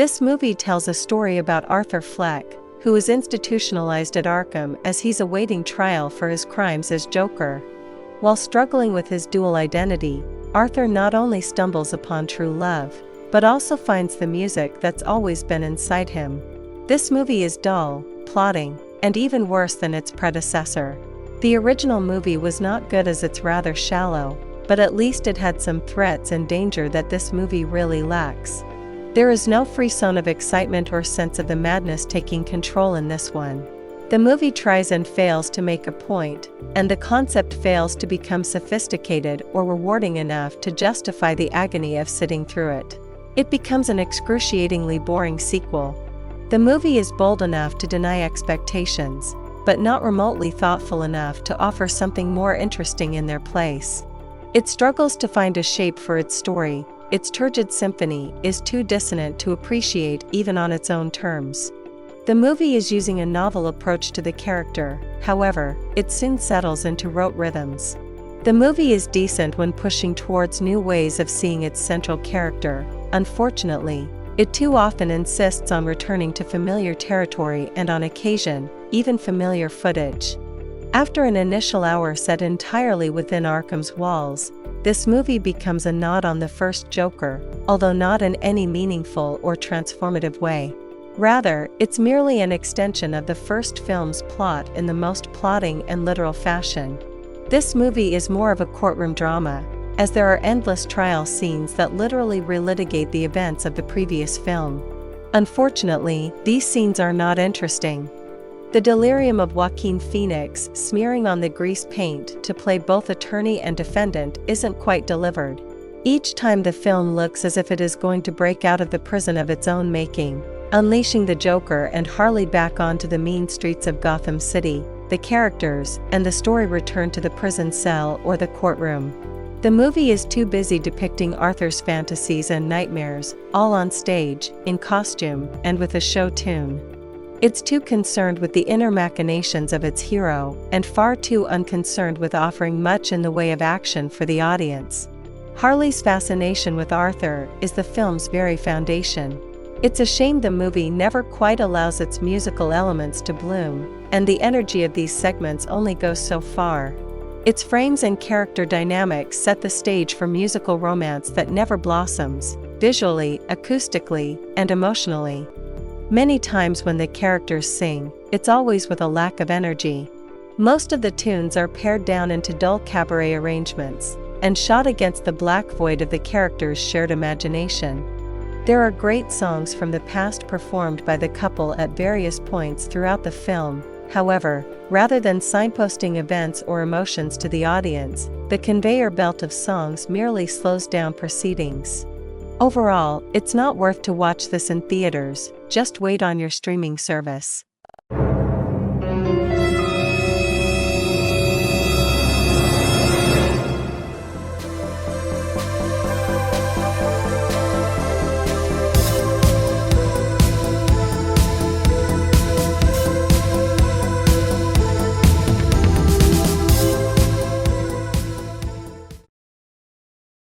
This movie tells a story about Arthur Fleck, who is institutionalized at Arkham as he's awaiting trial for his crimes as Joker. While struggling with his dual identity, Arthur not only stumbles upon true love, but also finds the music that's always been inside him. This movie is dull, plotting, and even worse than its predecessor. The original movie was not good as it's rather shallow, but at least it had some threats and danger that this movie really lacks. There is no frisson of excitement or sense of the madness taking control in this one. The movie tries and fails to make a point, and the concept fails to become sophisticated or rewarding enough to justify the agony of sitting through it. It becomes an excruciatingly boring sequel. The movie is bold enough to deny expectations, but not remotely thoughtful enough to offer something more interesting in their place. It struggles to find a shape for its story. Its turgid symphony is too dissonant to appreciate even on its own terms. The movie is using a novel approach to the character, however, it soon settles into rote rhythms. The movie is decent when pushing towards new ways of seeing its central character. Unfortunately, it too often insists on returning to familiar territory and on occasion, even familiar footage. After an initial hour set entirely within Arkham's walls, this movie becomes a nod on the first Joker, although not in any meaningful or transformative way. Rather, it's merely an extension of the first film's plot in the most plotting and literal fashion. This movie is more of a courtroom drama, as there are endless trial scenes that literally relitigate the events of the previous film. Unfortunately, these scenes are not interesting. The delirium of Joaquin Phoenix smearing on the grease paint to play both attorney and defendant isn't quite delivered. Each time the film looks as if it is going to break out of the prison of its own making, unleashing the Joker and Harley back onto the mean streets of Gotham City, the characters and the story return to the prison cell or the courtroom. The movie is too busy depicting Arthur's fantasies and nightmares, all on stage, in costume, and with a show tune. It's too concerned with the inner machinations of its hero, and far too unconcerned with offering much in the way of action for the audience. Harley's fascination with Arthur is the film's very foundation. It's a shame the movie never quite allows its musical elements to bloom, and the energy of these segments only goes so far. Its frames and character dynamics set the stage for musical romance that never blossoms, visually, acoustically, and emotionally. Many times when the characters sing, it's always with a lack of energy. Most of the tunes are pared down into dull cabaret arrangements, and shot against the black void of the characters' shared imagination. There are great songs from the past performed by the couple at various points throughout the film. However, rather than signposting events or emotions to the audience, the conveyor belt of songs merely slows down proceedings. Overall, it's not worth to watch this in theaters, just wait on your streaming service.